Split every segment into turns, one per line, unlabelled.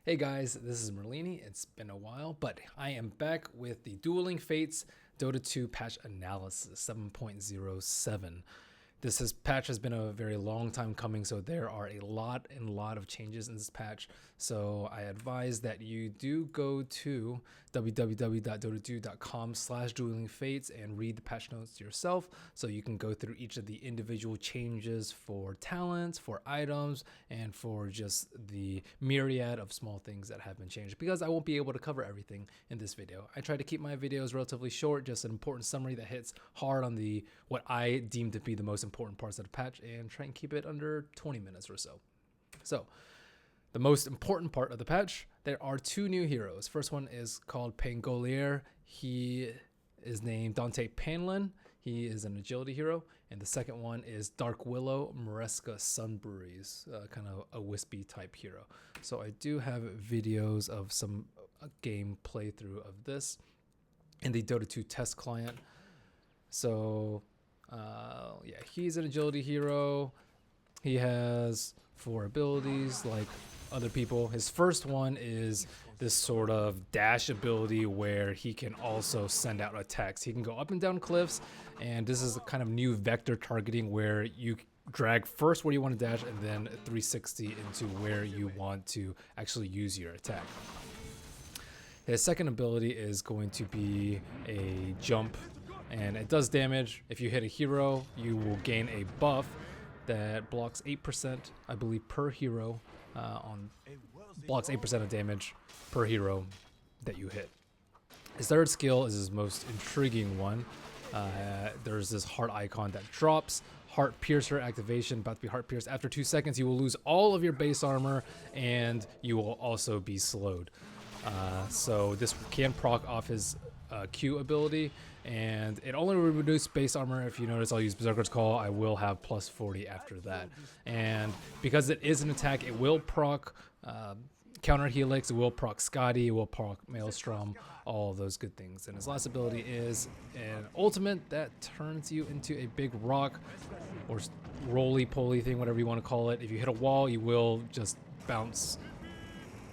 Hey guys, this is Merlini. It's been a while, but I am back with the Dueling Fates Dota 2 patch analysis 7.07. Patch has been a very long time coming, so there are a lot of changes in this patch. So I advise that you do go to www.dota2.com/duelingfates and read the patch notes yourself, so you can go through each of the individual changes for talents, for items, and for just the myriad of small things that have been changed, because I won't be able to cover everything in this video. I try to keep my videos relatively short, just an important summary that hits hard on the what I deem to be the most important parts of the patch, and try and keep it under 20 minutes or so. So, the most important part of the patch, there are two new heroes. First one is called Pangolier. He is named Dante Panlin. He is an agility hero. And the second one is Dark Willow Mireska Sunbreeze, kind of a wispy type hero. So I do have videos of some game playthrough of this in the Dota 2 test client. So yeah, he's an agility hero. He has 4 abilities like other people. His first one is this sort of dash ability where he can also send out attacks. He can go up and down cliffs, and this is a kind of new vector targeting where you drag first where you want to dash and then 360 into where you want to actually use your attack. His second ability is going to be a jump, and it does damage. If you hit a hero, you will gain a buff that blocks 8%, I believe, per hero. Blocks 8% of damage per hero that you hit. His third skill is his most intriguing one. There's this heart icon that drops. Heart Piercer activation, about to be Heart Pierced. After 2 seconds, you will lose all of your base armor, and you will also be slowed. So this can proc off his Q ability, and it only will reduce base armor. If you notice, I'll use Berserker's Call. I will have plus 40 after that. And because it is an attack, it will proc Counter Helix, it will proc Scotty, it will proc Maelstrom, all of those good things. And his last ability is an ultimate that turns you into a big rock or roly-poly thing, whatever you want to call it. If you hit a wall, you will just bounce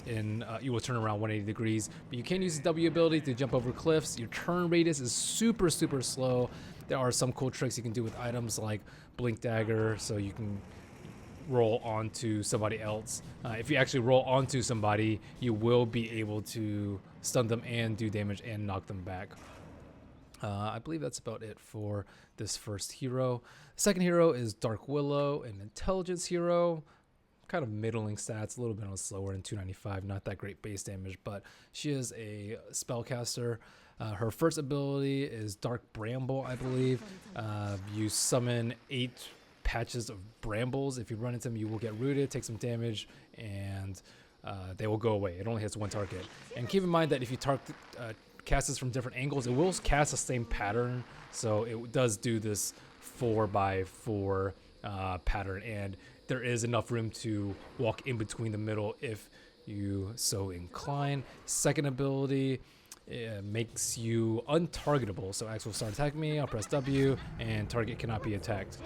in, you will turn around 180 degrees, but you can use the W ability to jump over cliffs. Your turn radius is super slow. There are some cool tricks you can do with items like Blink Dagger, so you can roll onto somebody else. If you actually roll onto somebody, you will be able to stun them and do damage and knock them back. I believe that's about it for this first hero. Second hero is Dark Willow, an intelligence hero. Kind of middling stats, a little bit on slower, and 295, not that great base damage, but she is a spellcaster. Her first ability is Dark Bramble, I believe. You summon 8 patches of brambles. If you run into them, you will get rooted, take some damage, and they will go away. It only hits one target. And keep in mind that if you cast this from different angles, it will cast the same pattern, so it does do this 4x4 pattern, and there is enough room to walk in between the middle if you so incline. Second ability makes you untargetable. So Axe will start attacking me, I'll press W, and target cannot be attacked.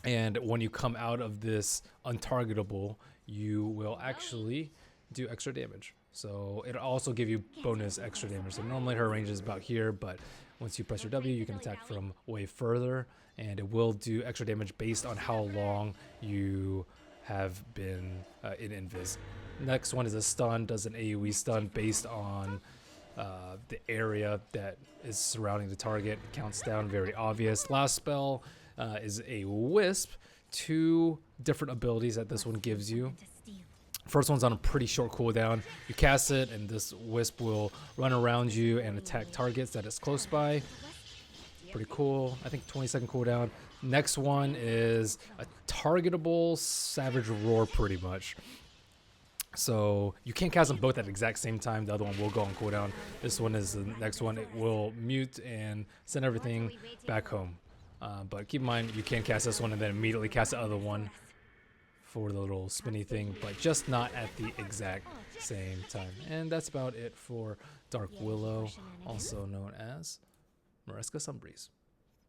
And when you come out of this untargetable, you will actually do extra damage. So it'll also give you bonus extra damage. So normally her range is about here, but once you press your W, you can attack from way further, and it will do extra damage based on how long you have been in invis. Next one is a stun, does an AoE stun based on the area that is surrounding the target. Counts down, very obvious. Last spell is a wisp. 2 different abilities that this one gives you. First one's on a pretty short cooldown. You cast it, and this wisp will run around you and attack targets that is close by. Pretty cool. I think 20-second cooldown. Next one is a targetable Savage Roar, pretty much. So you can't cast them both at the exact same time. The other one will go on cooldown. This one is the next one. It will mute and send everything back home. But keep in mind, you can cast this one and then immediately cast the other one for the little spinny thing, but just not at the exact same time. And that's about it for Dark Willow, also known as Mireska Sunbreeze.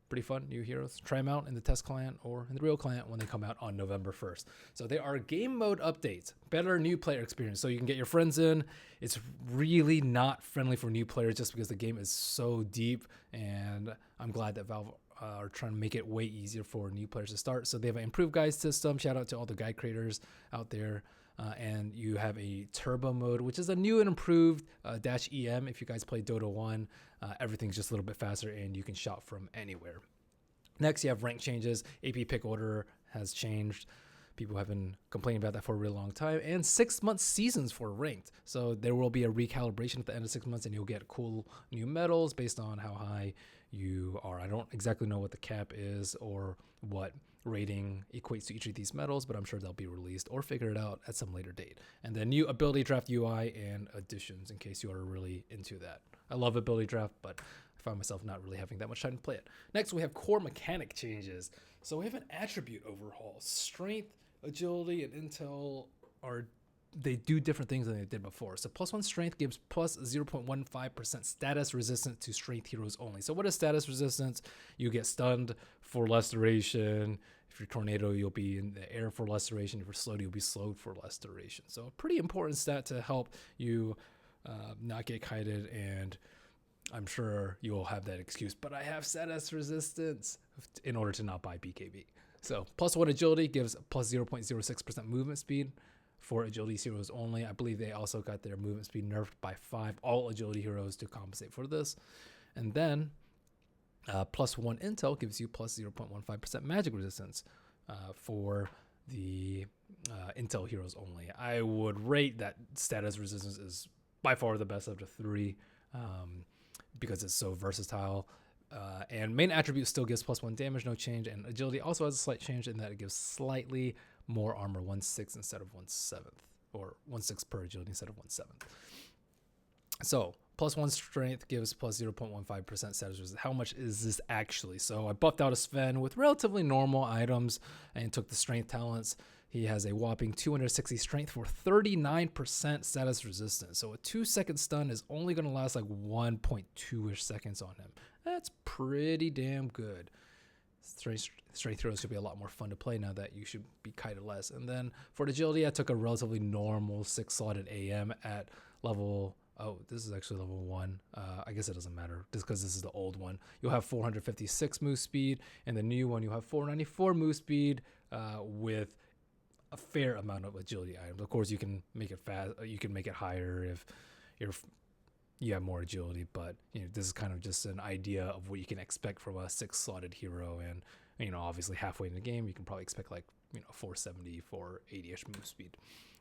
Pretty fun new heroes. Try them out in the test client or in the real client when they come out on November 1st. So they are game mode updates, better new player experience. So you can get your friends in. It's really not friendly for new players just because the game is so deep. And I'm glad that Valve are trying to make it way easier for new players to start. So they have an improved guide system. Shout out to all the guide creators out there. And you have a turbo mode, which is a new and improved -EM. If you guys play Dota 1, everything's just a little bit faster and you can shop from anywhere. Next, you have rank changes. AP pick order has changed. People have been complaining about that for a really long time. And 6-month seasons for ranked. So there will be a recalibration at the end of 6 months and you'll get cool new medals based on how high you are. I don't exactly know what the cap is or what rating equates to each of these medals, but I'm sure they'll be released or figure it out at some later date. And then new ability draft UI and additions in case you are really into that. I love ability draft, but I find myself not really having that much time to play it. Next, we have core mechanic changes. So we have an attribute overhaul. Strength, agility, and intel they do different things than they did before. So +1 strength gives plus 0.15% status resistance to strength heroes only. So what is status resistance? You get stunned for less duration. If you're tornado, you'll be in the air for less duration. If you're slowed, you'll be slowed for less duration. So a pretty important stat to help you not get kited. And I'm sure you'll have that excuse, but I have status resistance in order to not buy BKB. So +1 agility gives plus 0.06% movement speed for agility heroes only. I believe they also got their movement speed nerfed by 5 all agility heroes to compensate for this. And then +1 intel gives you plus 0.15% magic resistance for the intel heroes only. I would rate that status resistance is by far the best of the 3 because it's so versatile. And main attribute still gives +1 damage, no change. And agility also has a slight change in that it gives slightly more armor, 1/6 instead of 1/7, or 1/6 per agility instead of 1/7. So +1 strength gives plus 0.15% status resistance. How much is this actually? So I buffed out a Sven with relatively normal items and took the strength talents. He has a whopping 260 strength for 39% status resistance. So a 2-second stun is only going to last like 1.2-ish seconds on him. That's pretty damn good. Strength throws should be a lot more fun to play now that you should be kited less. And then for the agility, I took a relatively normal 6-slotted AM at level... Oh, this is actually level 1. I guess it doesn't matter just because this is the old one. You'll have 456 move speed, and the new one you'll have 494 move speed with a fair amount of agility items. Of course, you can make it fast. You can make it higher if you have more agility, but this is kind of just an idea of what you can expect from a 6-slotted hero. And obviously halfway in the game, you can probably expect like 470, 480-ish move speed.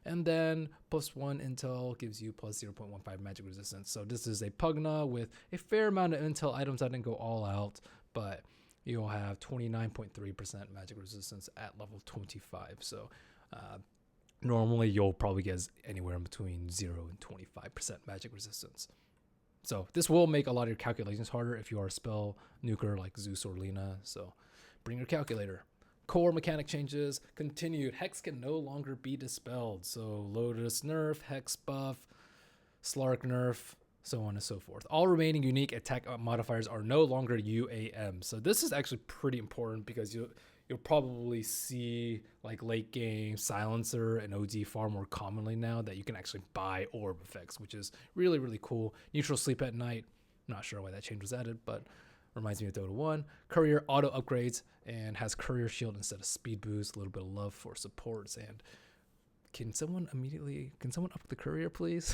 And then +1 intel gives you plus 0.15 magic resistance. So this is a Pugna with a fair amount of intel items. I didn't go all out, but you'll have 29.3% magic resistance at level 25. So normally you'll probably get anywhere in between 0 and 25% magic resistance. So this will make a lot of your calculations harder if you are a spell nuker like Zeus or Lina. So bring your calculator. Core mechanic changes continued. Hex can no longer be dispelled. So Lotus nerf, Hex buff, Slark nerf, so on and so forth. All remaining unique attack modifiers are no longer UAM. So this is actually pretty important because you'll probably see like late game Silencer and OD far more commonly now that you can actually buy orb effects, which is really, really cool. Neutral sleep at night. I'm not sure why that change was added, but reminds me of Dota 1. Courier auto upgrades and has Courier Shield instead of Speed Boost. A little bit of love for supports. And can someone up the Courier, please?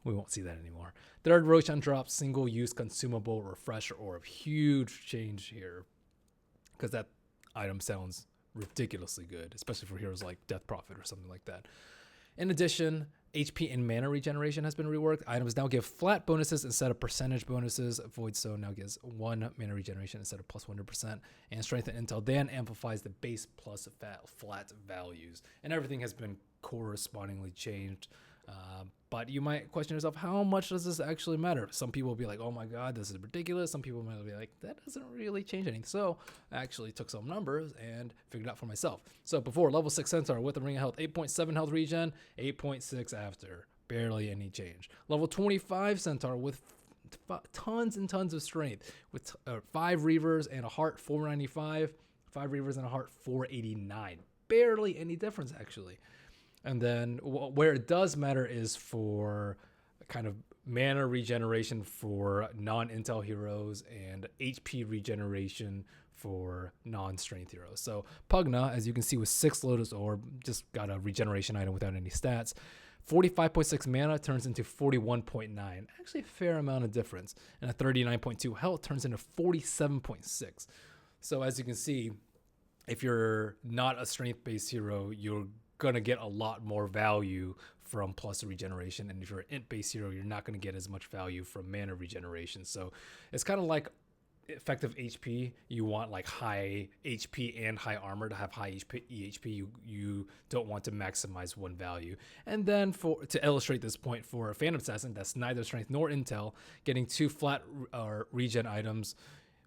We won't see that anymore. Third Roshan drops single-use consumable refresher orb. Huge change here because that item sounds ridiculously good, especially for heroes like Death Prophet or something like that. In addition, HP and mana regeneration has been reworked. Items now give flat bonuses instead of percentage bonuses. Void Stone now gives 1 mana regeneration instead of plus 100%. And Strength and Intel then amplifies the base plus flat values. And everything has been correspondingly changed. But you might question yourself, how much does this actually matter? Some people will be like, oh my god, this is ridiculous. Some people might be like, that doesn't really change anything. So I actually took some numbers and figured it out for myself. So before, level 6 Centaur with a Ring of Health, 8.7 health regen, 8.6 after. Barely any change. Level 25 Centaur with tons and tons of strength with 5 Reavers and a Heart 495, 5 Reavers and a Heart 489. Barely any difference, actually. And then where it does matter is for kind of mana regeneration for non-intel heroes and HP regeneration for non-strength heroes. So Pugna, as you can see with 6 Lotus Orb, just got a regeneration item without any stats. 45.6 mana turns into 41.9. Actually a fair amount of difference. And a 39.2 health turns into 47.6. So as you can see, if you're not a strength-based hero, you're going to get a lot more value from plus regeneration. And if you're an int-based hero, you're not going to get as much value from mana regeneration. So it's kind of like effective HP. You want like high HP and high armor to have high EHP. You don't want to maximize one value. And then to illustrate this point, for a Phantom Assassin that's neither strength nor intel, getting 2 flat regen items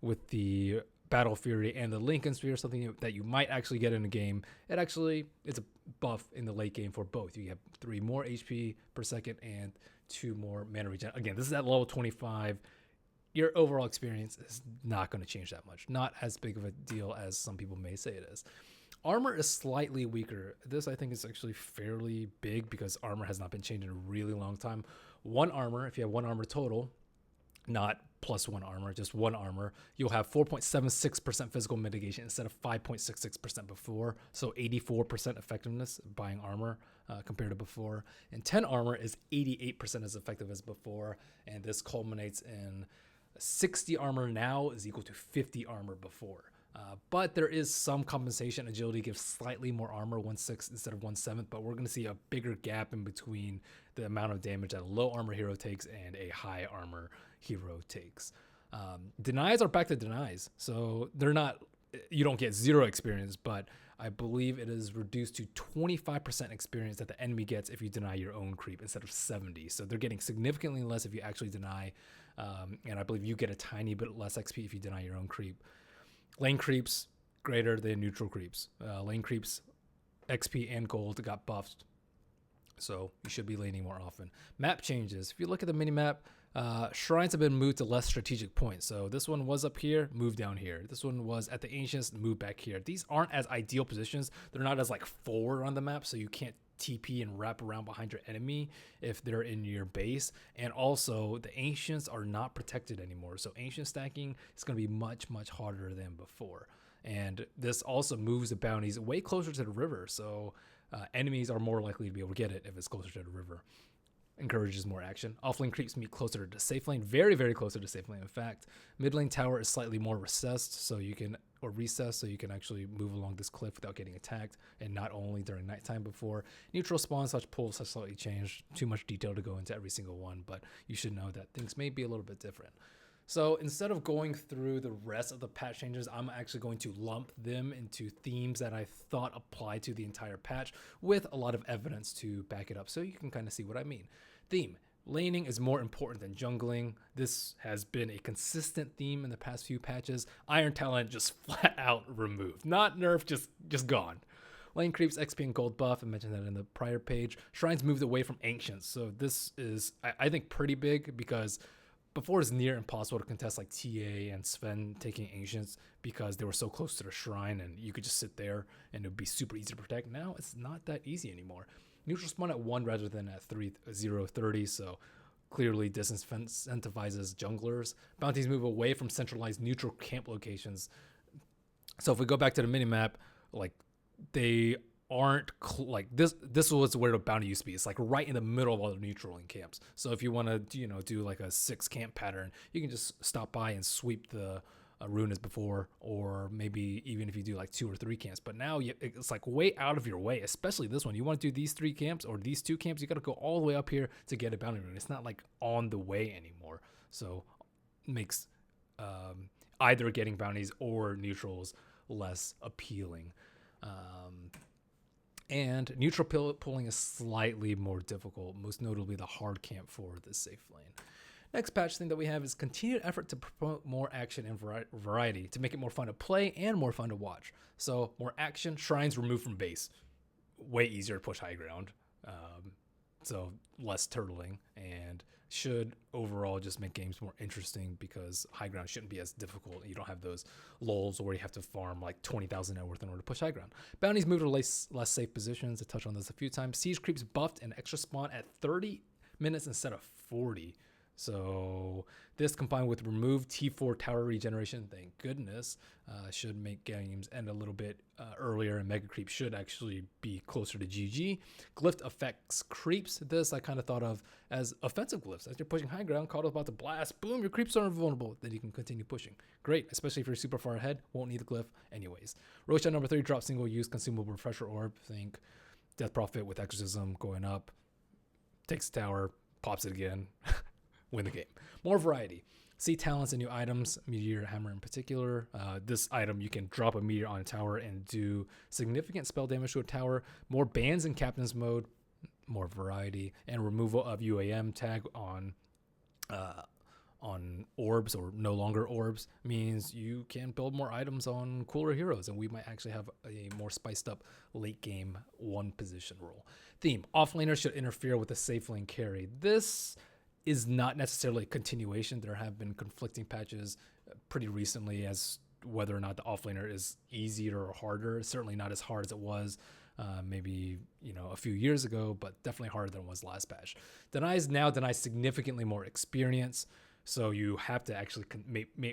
with the Battle Fury and the Lincoln Sphere, something that you might actually get in a game. It's a buff in the late game for both. You have 3 more HP per second and 2 more mana regen. Again, this is at level 25. Your overall experience is not going to change that much. Not as big of a deal as some people may say it is. Armor is slightly weaker. This, I think, is actually fairly big because armor has not been changed in a really long time. 1 armor, if you have 1 armor total, not plus 1 armor, just 1 armor, you'll have 4.76% physical mitigation instead of 5.66% before. So 84% effectiveness buying armor compared to before. And 10 armor is 88% as effective as before. And this culminates in 60 armor now is equal to 50 armor before. But there is some compensation. Agility gives slightly more armor, 1/6 instead of 1/7, but we're going to see a bigger gap in between the amount of damage that a low armor hero takes and a high armor hero takes. Denies are back to denies. So they're not, you don't get 0 experience, but I believe it is reduced to 25% experience that the enemy gets if you deny your own creep instead of 70. So they're getting significantly less if you actually deny. And I believe you get a tiny bit less XP if you deny your own creep. Lane creeps greater than neutral creeps. Lane creeps XP and gold got buffed, so you should be laning more often. Map changes. If you look at the mini map, shrines have been moved to less strategic points. So this one was up here, moved down here. This one was at the ancients, moved back here. These aren't as ideal positions. They're not as like forward on the map, so you can't TP and wrap around behind your enemy if they're in your base. And also the ancients are not protected anymore, so ancient stacking is going to be much harder than before. And this also moves the bounties way closer to the river, so enemies are more likely to be able to get it if it's closer to the river. Encourages more action. Offlane creeps meet closer to safe lane, very close to the safe lane. In fact, mid lane tower is slightly more recessed, so you can actually move along this cliff without getting attacked, and not only during nighttime before. Neutral spawns / pulls have slightly changed. Too much detail to go into every single one, but you should know that things may be a little bit different. So instead of going through the rest of the patch changes, I'm actually going to lump them into themes that I thought apply to the entire patch with a lot of evidence to back it up, so you can kind of see what I mean. Theme: laning is more important than jungling. This has been a consistent theme in the past few patches. Iron Talent just flat out removed. Not nerfed, just gone. Lane creeps, XP and gold buff. I mentioned that in the prior page. Shrines moved away from ancients. So this is, I think, pretty big because before it's near impossible to contest like TA and Sven taking ancients because they were so close to the shrine and you could just sit there and it would be super easy to protect. Now it's not that easy anymore. Neutral spawn at 1 rather than at 30, so clearly disincentivizes junglers. Bounties move away from centralized neutral camp locations. So if we go back to the minimap, like they aren't like this was where the bounty used to be. It's like right in the middle of all the neutral and camps. So if you want to do like a 6 camp pattern, you can just stop by and sweep the rune as before, or maybe even if you do like 2 or 3 camps. But now it's like way out of your way, especially this one. You want to do these 3 camps or these 2 camps, you got to go all the way up here to get a bounty rune. It's not like on the way anymore, so it makes either getting bounties or neutrals less appealing. And neutral pulling is slightly more difficult, most notably the hard camp for the safe lane. Next patch thing that we have is continued effort to promote more action and variety to make it more fun to play and more fun to watch. So more action, shrines removed from base. Way easier to push high ground. so less turtling, and should overall just make games more interesting because high ground shouldn't be as difficult. You don't have those lulls where you have to farm like 20,000 net worth in order to push high ground. Bounties move to less safe positions. I touched on this a few times. Siege creeps buffed and extra spawn at 30 minutes instead of 40. So this combined with removed T4 tower regeneration, thank goodness, should make games end a little bit earlier, and Mega Creep should actually be closer to GG. Glyph affects creeps. This I kind of thought of as offensive glyphs. As you're pushing high ground, Cauda's about to blast, boom, your creeps are invulnerable. Then you can continue pushing. Great, especially if you're super far ahead, won't need the glyph anyways. Roshan number 3 drops single-use consumable refresher orb. Think Death Prophet with Exorcism going up, takes the tower, pops it again, win the game. More variety. See talents and new items, Meteor Hammer in particular. This item, you can drop a meteor on a tower and do significant spell damage to a tower. More bans in Captain's mode, more variety, and removal of UAM tag on orbs or no longer orbs means you can build more items on cooler heroes, and we might actually have a more spiced up late game one position role. Theme, offlaner should interfere with the safe lane carry. This is not necessarily a continuation. There have been conflicting patches pretty recently as whether or not the offlaner is easier or harder. It's certainly not as hard as it was maybe a few years ago, but definitely harder than it was last patch. Denies now denies significantly more experience, so you have to actually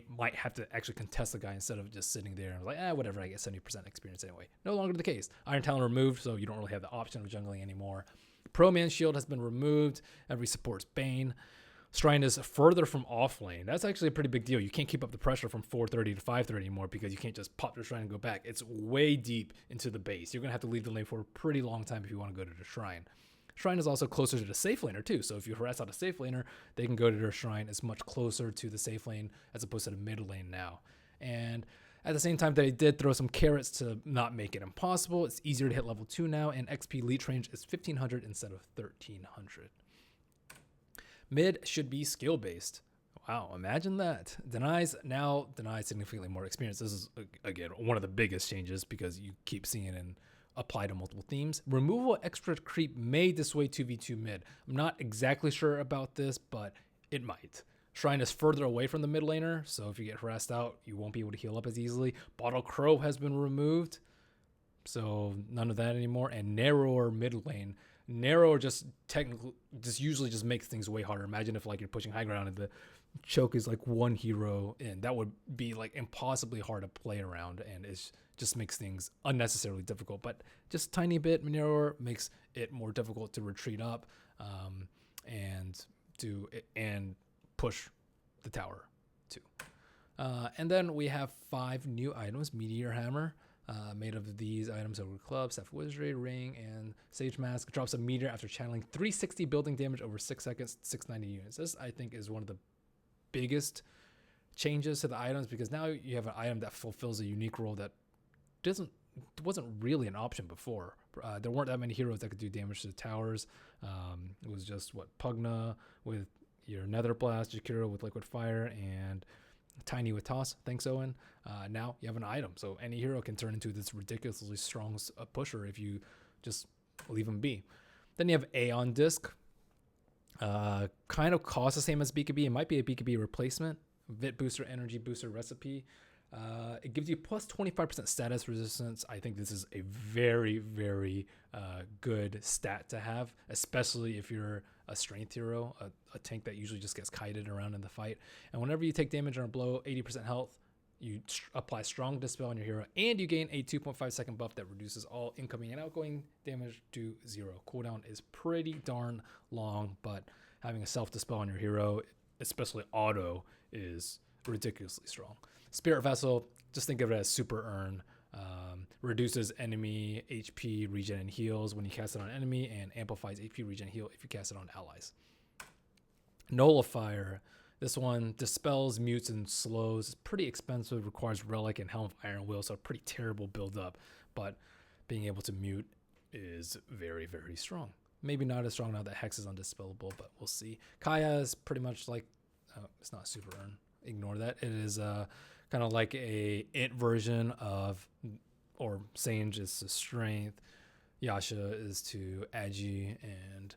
might have to actually contest the guy instead of just sitting there and like, whatever, I get 70% experience anyway. No longer the case. Iron Talon removed, so you don't really have the option of jungling anymore. Pro Man Shield has been removed. Every support's Bane. Shrine is further from off lane. That's actually a pretty big deal. You can't keep up the pressure from 4:30 to 5:30 anymore because you can't just pop your shrine and go back. It's way deep into the base. You're going to have to leave the lane for a pretty long time if you want to go to the shrine. Shrine is also closer to the safe laner too. So if you harass out a safe laner, they can go to their shrine. It's much closer to the safe lane as opposed to the mid lane now. And at the same time, they did throw some carrots to not make it impossible. It's easier to hit level 2 now, and XP leech range is 1500 instead of 1300. Mid should be skill based. Wow, imagine that. Denies significantly more experience. This is, again, one of the biggest changes because you keep seeing it and apply to multiple themes. Removal extra creep may dissuade 2v2 mid. I'm not exactly sure about this, but it might. Shrine is further away from the mid laner, so if you get harassed out, you won't be able to heal up as easily. Bottle Crow has been removed, so none of that anymore. And narrower mid lane. Narrower just usually just makes things way harder. Imagine if like you're pushing high ground and the choke is like one hero in. That would be like impossibly hard to play around, and it just makes things unnecessarily difficult. But just a tiny bit narrower makes it more difficult to retreat up and push the tower too. And then we have 5 new items. Meteor Hammer, made of these items over Club, Staff Wizardry, Ring, and Sage Mask. Drops a meteor after channeling 360 building damage over 6 seconds, 690 units. This, I think, is one of the biggest changes to the items because now you have an item that fulfills a unique role that wasn't really an option before. There weren't that many heroes that could do damage to the towers. It was just Pugna with your Nether Blast, Jakiro with Liquid Fire, and Tiny with Toss. Thanks, Owen. Now you have an item, so any hero can turn into this ridiculously strong pusher if you just leave him be. Then you have Aeon Disc. Kind of costs the same as BKB. It might be a BKB replacement. Vit booster, energy booster recipe. It gives you plus 25% status resistance. I think this is a very, very good stat to have, especially if you're a strength hero, a tank that usually just gets kited around in the fight. And whenever you take damage or below 80% health, you apply strong dispel on your hero, and you gain a 2.5 second buff that reduces all incoming and outgoing damage to 0. Cooldown is pretty darn long, but having a self dispel on your hero, especially auto, is ridiculously strong. Spirit Vessel, just think of it as super earn. Reduces enemy HP, regen, and heals when you cast it on enemy, and amplifies HP, regen, heal if you cast it on allies. Nullifier. This one dispels, mutes, and slows. It's pretty expensive, requires Relic and Helm of Iron Will, so a pretty terrible build up, but being able to mute is very, very strong. Maybe not as strong now that Hex is undispellable, but we'll see. Kaya is pretty much like, it's not super earn. Ignore that. It is kind of like a int version of, or Sage is to strength, Yasha is to agi, and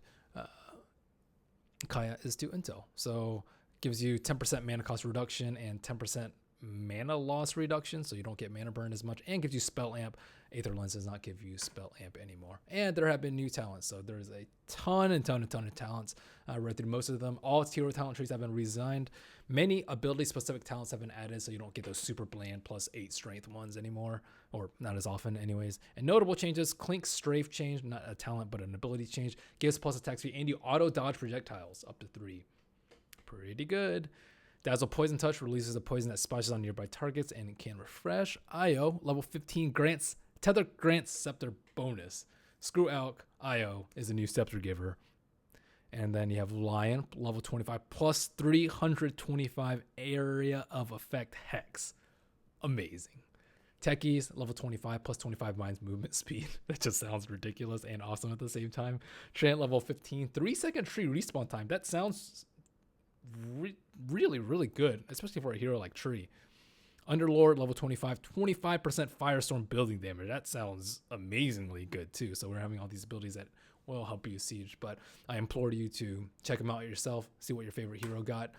Kaya is to Intel. So gives you 10% mana cost reduction and 10% mana loss reduction, so you don't get mana burn as much, and gives you spell amp. Aether Lens does not give you spell amp anymore. And there have been new talents, so there's a ton of talents. I read through most of them. All hero talent trees have been redesigned. Many ability specific talents have been added, so you don't get those super bland plus 8 strength ones anymore, or not as often anyways. And notable changes: Clink Strafe change, not a talent but an ability change, gives plus attack speed, and you auto dodge projectiles up to 3. Pretty good. Dazzle Poison Touch releases a poison that splashes on nearby targets and it can refresh. Io, level 15, grants Tether grants Scepter bonus. Screw Elk, Io is a new Scepter giver. And then you have Lion, level 25, plus 325 area of effect hex. Amazing. Techies, level 25, plus 25 Mind's movement speed. That just sounds ridiculous and awesome at the same time. Trant, level 15, 3-second tree respawn time. That sounds really good, especially for a hero like Tree. Underlord, level 25, 25% Firestorm building damage. That sounds amazingly good too. So we're having all these abilities that will help you siege, but I implore you to check them out yourself, see what your favorite hero got.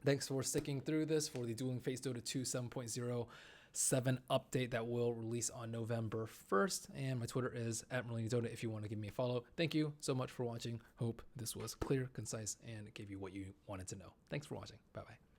Thanks for sticking through this for the Dueling Fates Dota 2 7.07 update that will release on November 1st. And my Twitter is @Merlini Dota if you want to give me a follow. Thank you so much for watching. Hope this was clear, concise, and gave you what you wanted to know. Thanks for watching. Bye-bye.